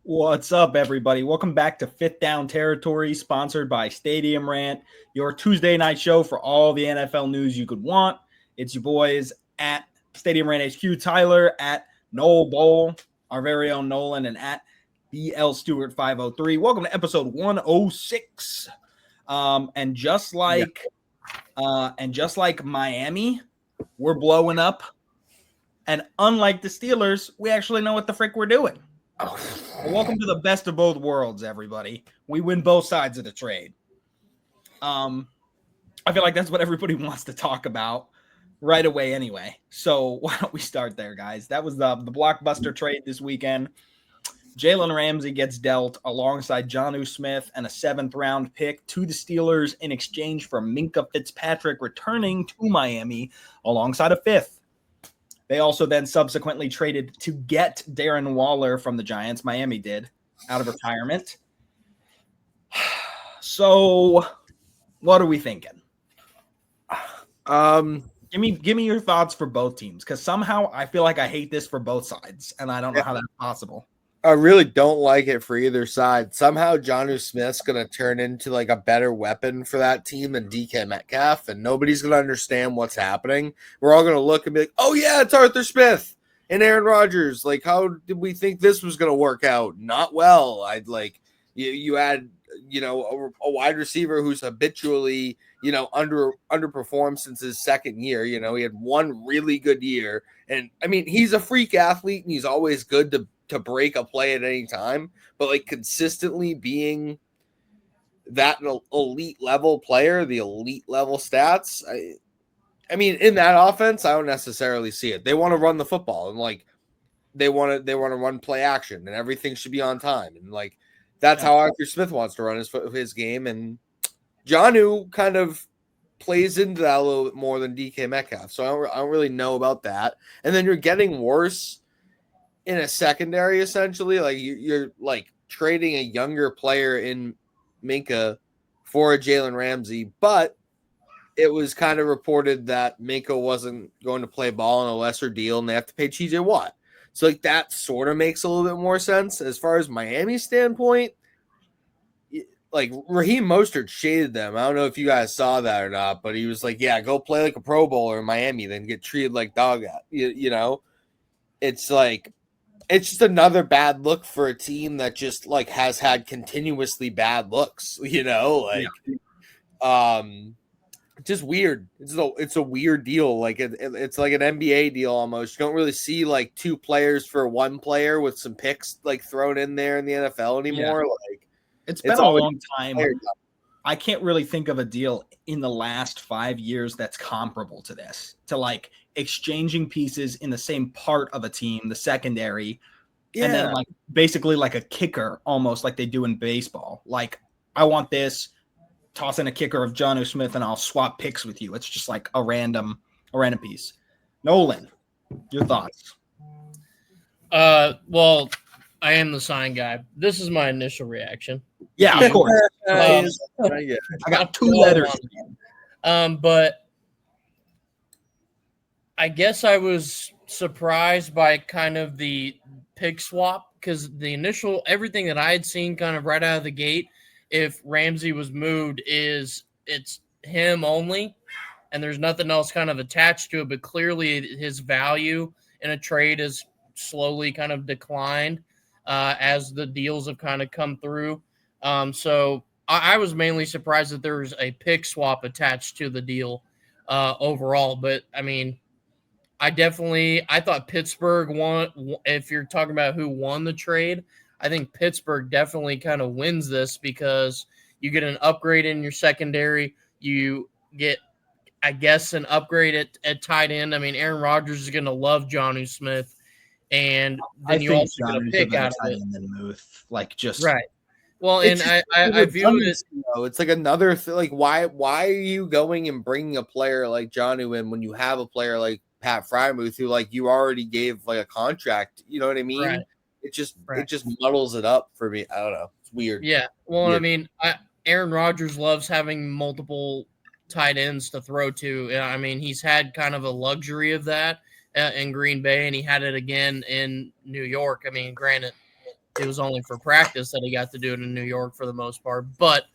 What's up, everybody? Welcome back to Fifth Down Territory, sponsored by Stadium Rant, your Tuesday night show for all the NFL news you could want. It's your boys at Stadium Rant HQ, Tyler, at Noel Bowl, our very own Nolan, and at BL Stewart 503. Welcome to episode 106. And just like Miami, we're blowing up. And unlike the Steelers, we actually know what the frick we're doing. Well, welcome to the best of both worlds, everybody. We win both sides of the trade. I feel like that's what everybody wants to talk about right away anyway. So why don't we start there, guys? That was the blockbuster trade this weekend. Jalen Ramsey gets dealt alongside Jonnu Smith and a 7th-round pick to the Steelers in exchange for Minkah Fitzpatrick returning to Miami alongside a 5th. They also then subsequently traded to get Darren Waller from the Giants. Miami did, out of retirement. So, what are we thinking? Give me your thoughts for both teams, because somehow I feel like I hate this for both sides, and I don't know how that's possible. I really don't like it for either side. Somehow Jonnu Smith's going to turn into like a better weapon for that team than DK Metcalf, and nobody's going to understand what's happening. We're all going to look and be like, oh, yeah, it's Arthur Smith and Aaron Rodgers. Like, how did we think this was going to work out? Not well. I'd like you had, a wide receiver who's habitually, underperformed since his second year. He had one really good year. And, I mean, he's a freak athlete, and he's always good to break a play at any time, but like consistently being that elite level player, the elite level stats. I mean, in that offense, I don't necessarily see it. They want to run the football, and like they want to run play action, and everything should be on time. And like that's how Arthur Smith wants to run his game. And Jonnu kind of plays into that a little bit more than DK Metcalf. So I don't really know about that. And then you're getting worse in a secondary, essentially. Like you're like trading a younger player in Minkah for a Jalen Ramsey, but it was kind of reported that Minkah wasn't going to play ball on a lesser deal, and they have to pay TJ Watt. So like that sort of makes a little bit more sense. As far as Miami's standpoint, like Raheem Mostert shaded them. I don't know if you guys saw that or not, but he was like, yeah, go play like a Pro Bowler in Miami, then get treated like dog at. It's like, it's just another bad look for a team that just like has had continuously bad looks, just weird. It's a weird deal. Like it's like an NBA deal almost. You don't really see like two players for one player with some picks like thrown in there in the NFL anymore. Yeah. Like it's been a long time. I can't really think of a deal in the last 5 years that's comparable to this, to like exchanging pieces in the same part of a team, the secondary, and then like basically like a kicker, almost like they do in baseball. Like, I want this, toss in a kicker of Jonnu Smith, and I'll swap picks with you. It's just like a random piece. Nolan, your thoughts? Well, I am the sign guy. This is my initial reaction. Yeah, of course. I got 2 letters. But I guess I was surprised by kind of the pick swap, because the initial everything that I had seen kind of right out of the gate, if Ramsey was moved, it's him only, and there's nothing else kind of attached to it. But clearly his value in a trade is slowly kind of declined as the deals have kind of come through. So I was mainly surprised that there was a pick swap attached to the deal overall. But, I mean, I thought Pittsburgh won. If you're talking about who won the trade, I think Pittsburgh definitely kind of wins this, because you get an upgrade in your secondary. You get, I guess, an upgrade at tight end. I mean, Aaron Rodgers is going to love Jonnu Smith. And then you also get a pick out of it. Like, just right. Well, and I view it. It's like another thing. Like, why are you going and bringing a player like Jonnu in when you have a player like Pat Frymuth, who like you already gave like a contract? You know what I mean? Right. It just muddles it up for me. I don't know. It's weird. Yeah. Well, I mean, Aaron Rodgers loves having multiple tight ends to throw to. I mean, he's had kind of a luxury of that in Green Bay, and he had it again in New York. I mean, granted, it was only for practice that he got to do it in New York for the most part. But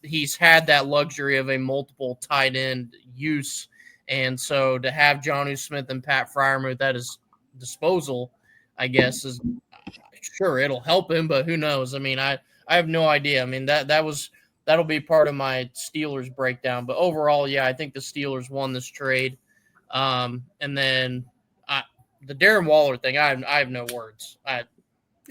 he's had that luxury of a multiple tight end use. And so to have Jonnu Smith and Pat Freiermuth at his disposal, I guess, is sure it'll help him, but who knows? I mean, I have no idea. I mean, that'll be part of my Steelers breakdown. But overall, yeah, I think the Steelers won this trade. And then the Darren Waller thing, I have no words.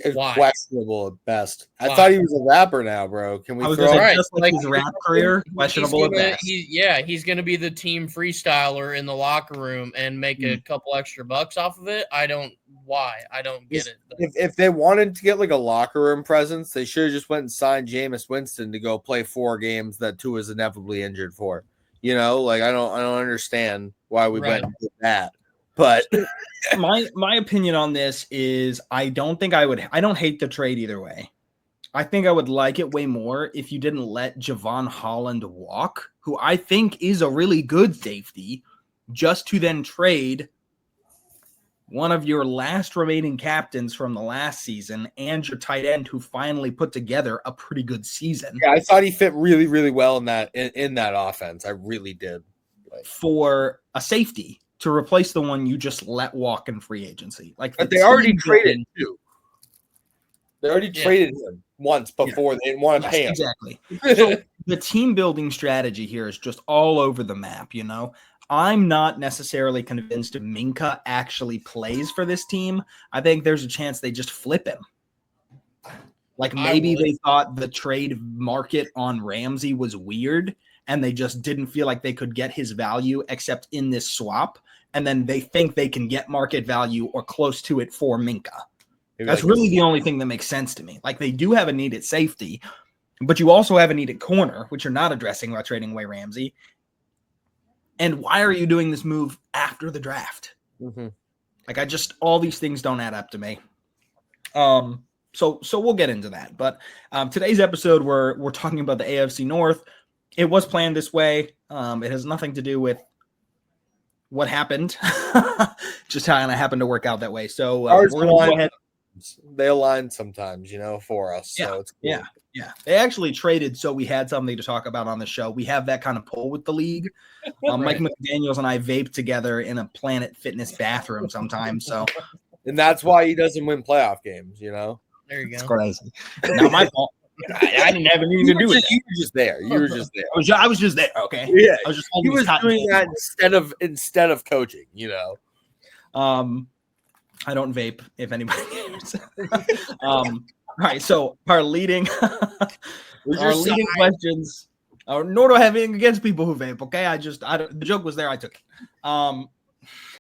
It's Why? questionable at best. I Why? thought he was a rapper now, bro. Can we I was throw? gonna say, Right. just like his rap career, questionable at best. He's going to be the team freestyler in the locker room and make a couple extra bucks off of it. I don't get it. If they wanted to get like a locker room presence, they should have just went and signed Jameis Winston to go play 4 games that Tua is inevitably injured for. You know, like I don't understand why we went and did that. But my opinion on this is I don't hate the trade either way. I think I would like it way more if you didn't let Javon Holland walk, who I think is a really good safety, just to then trade one of your last remaining captains from the last season and your tight end who finally put together a pretty good season. Yeah, I thought he fit really, really well in that offense. I really did. For a safety to replace the one you just let walk in free agency. But they already traded him too. They already traded him once before. They didn't want to pay him. Exactly. So the team building strategy here is just all over the map, you know. I'm not necessarily convinced if Minkah actually plays for this team. I think there's a chance they just flip him. Like maybe they thought the trade market on Ramsey was weird and they just didn't feel like they could get his value except in this swap. And then they think they can get market value or close to it for Minkah. That's really the only thing that makes sense to me. Like they do have a need at safety, but you also have a need at corner, which you're not addressing by trading away Ramsey. And why are you doing this move after the draft? Mm-hmm. Like all these things don't add up to me. So we'll get into that. But today's episode, we're talking about the AFC North. It was planned this way. It has nothing to do with what happened, just how it happened to work out that way. So we're going to go ahead. They align sometimes, you know, for us. Yeah, so it's cool. Yeah. They actually traded so we had something to talk about on the show. We have that kind of pull with the league. Mike McDaniels and I vape together in a Planet Fitness bathroom sometimes. So, and that's why he doesn't win playoff games, you know. There you go. It's crazy. Not my fault. I didn't have anything to do with it. You were just there. You were just there. I was just there. Okay. Yeah. I was just he was doing that instead of coaching, you know. I don't vape if anybody cares. All right. So our leading questions. Nor do I have anything against people who vape. Okay. The joke was there. I took it.